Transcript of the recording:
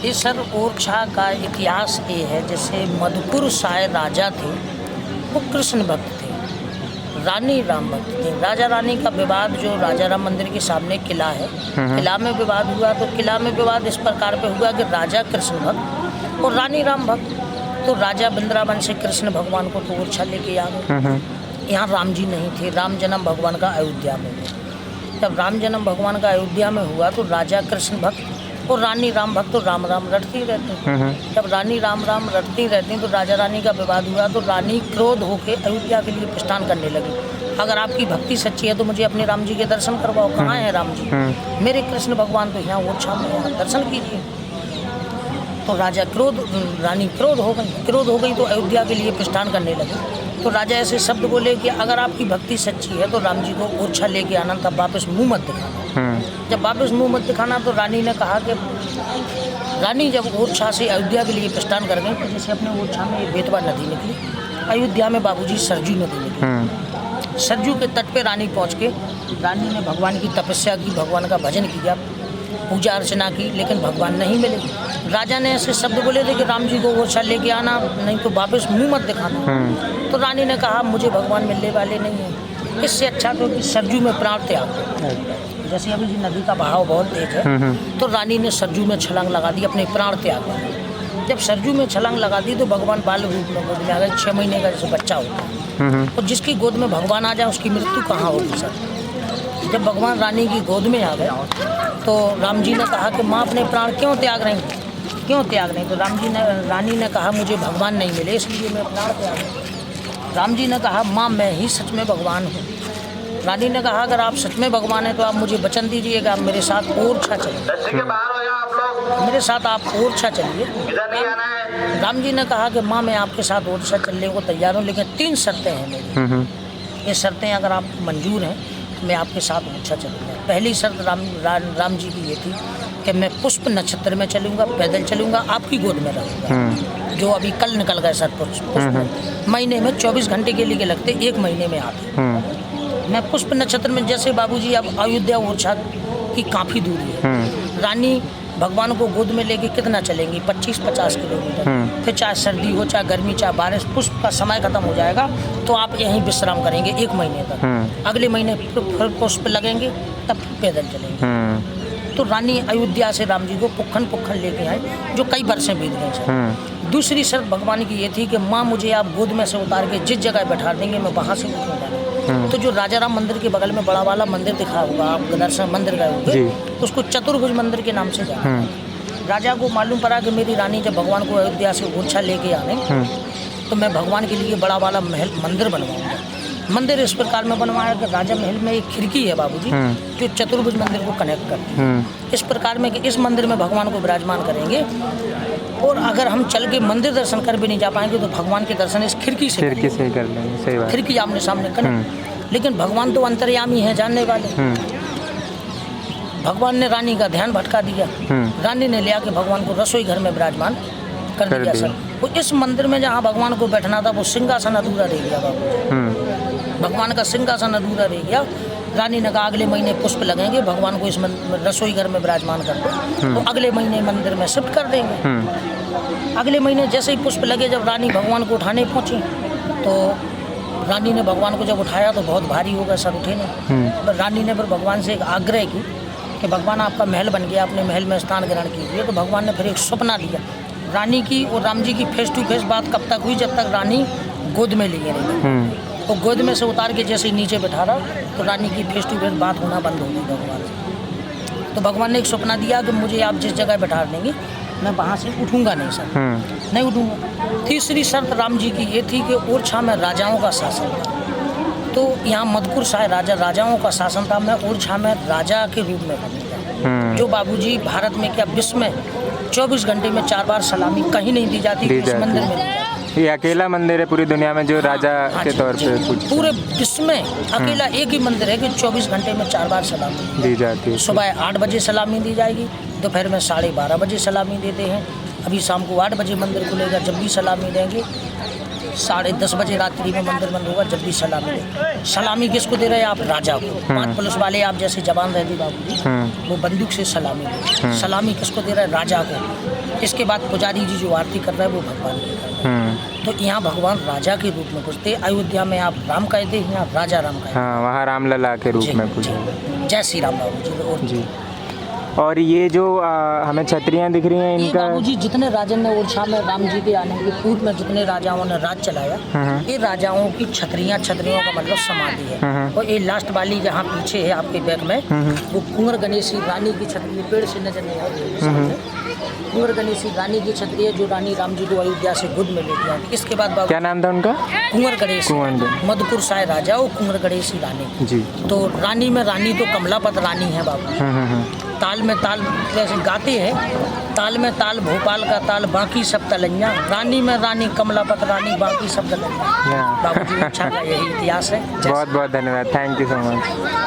ये सर ओरछा का इतिहास ये है, जैसे मधुपुर साय राजा थे, वो कृष्ण भक्त थे, रानी राम भक्त थे। राजा रानी का विवाद जो राजा राम मंदिर के सामने किला है, किला में विवाद हुआ। तो किला में विवाद इस प्रकार पे हुआ कि राजा कृष्ण भक्त और रानी राम भक्त। तो राजा वृंदावन से कृष्ण भगवान को तो ओरछा लेके आ गए। यहाँ राम जी नहीं थे, राम जन्म भगवान का अयोध्या में हुआ। जब राम जन्म भगवान का अयोध्या में हुआ तो राजा कृष्ण भक्त और रानी राम भक्त तो राम राम रटती रहती। जब रानी राम राम रटती रहती तो राजा रानी का विवाद हुआ। तो रानी क्रोध होकर अयोध्या के लिए प्रस्थान करने लगी, अगर आपकी भक्ति सच्ची है तो मुझे अपने राम जी के दर्शन करवाओ। कहाँ है राम जी? मेरे कृष्ण भगवान तो यहाँ ओरछा में, यहाँ दर्शन कीजिए। तो रानी क्रोध हो गई तो अयोध्या के लिए प्रस्थान करने लगी। तो राजा ऐसे शब्द बोले कि अगर आपकी भक्ति सच्ची है तो राम जी को ओरछा लेके आना, तब वापस मुंह मत दिखाना। जब वापस मुंह मत दिखाना तो रानी ने कहा कि रानी जब ओरछा से अयोध्या के लिए प्रस्थान कर गई तो जैसे अपने ओरछा में बेतवा नदी निकली, अयोध्या में बाबूजी सरजू नदी निकली। सरजू के तट पे रानी पहुँच के रानी ने भगवान की तपस्या की, भगवान का भजन किया, पूजा अर्चना की, लेकिन भगवान नहीं मिले। राजा ने ऐसे शब्द बोले थे कि राम जी को ओरछा लेके आना, नहीं तो वापस मुंह मत दिखाना। तो रानी ने कहा मुझे भगवान मिलने वाले नहीं हैं, इससे अच्छा तो कि सरजू में प्राण त्याग। जैसे अभी जी नदी का बहाव बहुत तेज है, तो रानी ने सरजू में छलांग लगा दी, अपने प्राण त्याग। जब सरजू में छलांग लगा दी तो भगवान बाल रूप में गोद में आ गए। 6 महीने का जैसे बच्चा होता है, और जिसकी गोद में भगवान आ जाए उसकी मृत्यु कहाँ होगी सर? जब भगवान रानी की गोद में आ गए तो राम जी ने कहा कि माँ अपने प्राण क्यों त्याग रही, क्यों त्याग रही? तो रानी ने कहा मुझे भगवान नहीं मिले इसलिए मैं प्राण त्याग रही। राम जी ने कहा माँ मैं ही सच में भगवान हूँ। रानी ने कहा अगर आप सच में भगवान हैं तो आप मुझे वचन दीजिएगा, आप मेरे साथ ओरछा चलिए, मेरे साथ आप ओरछा चलिए। राम जी ने कहा कि माँ मैं आपके साथ ओरछा चलने को तैयार हूँ, लेकिन 3 शर्तें हैं मेरी। ये शर्तें अगर आप मंजूर हैं मैं आपके साथ ओरछा चलूँगा। पहली शर्त राम जी की ये थी कि मैं पुष्प नक्षत्र में चलूँगा, पैदल चलूँगा, आपकी गोद में रहूँगा। जो अभी कल निकल गए सर पुष्प महीने में 24 घंटे के लिए लगते, 1 महीने में आते। मैं पुष्प नक्षत्र में, जैसे बाबूजी अब अयोध्या ओरछा की काफ़ी दूरी है, रानी भगवान को गोद में लेके कितना चलेंगी? 25-50 किलोमीटर। फिर चाहे सर्दी हो चाहे गर्मी चाहे बारिश, पुष्प का समय खत्म हो जाएगा तो आप यहीं विश्राम करेंगे 1 महीने तक। अगले महीने फिर पुष्प लगेंगे, तब पैदल चलेंगे। तो रानी अयोध्या से राम जी को पुक्खन लेके आए, जो कई वर्षें बीत गए सर। दूसरी शर्त भगवान की ये थी कि माँ मुझे आप गोद में से उतार के जिस जगह बैठा देंगे मैं वहाँ से उठूँगा। तो जो राजा राम मंदिर के बगल में बड़ा वाला मंदिर दिखा होगा, आप दर्शन मंदिर गए होंगे, उसको चतुर्भुज मंदिर के नाम से जाना। राजा को मालूम पड़ा कि मेरी रानी जब भगवान को अयोध्या से ओरछा लेके आने तो मैं भगवान के लिए बड़ा वाला महल मंदिर बनवाऊंगा। मंदिर इस प्रकार में बनवाया कि राजा महल में एक खिड़की है बाबूजी, जो चतुर्भुज मंदिर को कनेक्ट करती है। इस प्रकार में कि इस मंदिर में भगवान को विराजमान करेंगे, और अगर हम चल के मंदिर दर्शन कर भी नहीं जा पाएंगे तो भगवान के दर्शन इस खिड़की से कर लेंगे। सही बात। खिड़की आमने सामने कनेक्ट। लेकिन भगवान तो अंतर्यामी है, जानने वाले। भगवान ने रानी का ध्यान भटका दिया। रानी ने लिया कि भगवान को रसोई घर में विराजमान कर दिया सर। वो इस मंदिर में जहाँ भगवान को बैठना था वो सिंहासन अधूरा रह गया बाबू। भगवान का सिंहासन अधूरा रह गया। रानी ने कहा अगले महीने पुष्प लगेंगे, भगवान को इस रसोई घर में विराजमान कर दो, तो अगले महीने मंदिर में शिफ्ट कर देंगे। अगले महीने जैसे ही पुष्प लगे, जब रानी भगवान को उठाने पहुँची तो रानी ने भगवान को जब उठाया तो बहुत भारी हो गया सर, उठे नहीं। रानी ने फिर भगवान से एक आग्रह की कि भगवान आपका महल बन गया, अपने महल में स्नान ग्रहण कीजिए। तो भगवान ने फिर एक सपना दिया। रानी की और राम जी की फेस टू फेस बात कब तक हुई? जब तक रानी गोद में लिए नहीं। तो गोद में से उतार के जैसे ही नीचे बैठा रहा तो रानी की फेस टू फेस बात होना बंद हो गई भगवान से। तो भगवान ने एक सपना दिया कि मुझे आप जिस जगह बैठा देंगे मैं वहाँ से उठूँगा नहीं सर, नहीं उठूँगा। तीसरी शर्त राम जी की ये थी कि ओरछा में राजाओं का शासन था। तो यहाँ मधुपुर साय राजाओं का शासन था। मैं ओरछा में राजा के रूप में बनूँगा। जो बाबूजी भारत में क्या विश्व में 24 घंटे में 4 बार सलामी कहीं नहीं दी जाती, इस मंदिर में ये अकेला मंदिर है पूरी दुनिया में जो राजा के तौर पे पूरे विश्व में अकेला एक ही मंदिर है कि 24 घंटे में 4 बार सलामी दी जाती है। सुबह 8 बजे सलामी दी जाएगी, दोपहर में 12:30 बजे सलामी देते हैं, अभी शाम को 8 बजे मंदिर खुलेगा, जब भी सलामी देंगे। 10:30 बजे रात्रि में मंदिर बंद होगा, जब भी सलामी देंगे। सलामी किसको दे रहे हैं आप? राजा को। 5 पुलिस वाले आप जैसे जवान रहते बाबू जी, वो बंदूक से सलामी दे। सलामी किसको दे रहे हैं? राजा को। इसके बाद पुजारी जी जो आरती कर रहे हैं वो भगवान की कर रहे हैं। तो यहाँ भगवान राजा के रूप में पूजते। अयोध्या में आप राम कहते हैं, यहाँ राजा राम कहते हैं। हाँ, वहाँ रामलला के रूप में पूजा। जय श्री राम बाबू जी। जी। और ये जो हमें छतरियाँ दिख रही हैं, ये इनका बाबू जी जितने राजा ने ओरछा में राम जी के आने के पूर्व में जितने राजाओं ने राज चलाया, ये राजाओं की छतरियों का मतलब समाधि है। और ये लास्ट वाली जहाँ पीछे है आपके बैग में, वो कुंवर गणेशी रानी की छतरी, पेड़ से नजर नहीं आ रही है। कुंवर गणेशी रानी की छतरी है, जो रानी राम जी को अयोध्या से गोद में लेके आई। इसके बाद बाबू क्या नाम था उनका? कुंवर गणेश, मधुपुर साय राजा और कुंवर गणेशी रानी जी। तो रानी में रानी तो कमलापत रानी है बाबू। ताल में ताल जैसे गाते हैं, ताल में ताल भोपाल का ताल, बाकी सब तलैया। रानी में रानी कमलापत रानी, बाकी सब तलैया। बाबू जी अच्छा का यही इतिहास है। बहुत बहुत धन्यवाद, थैंक यू सो मच।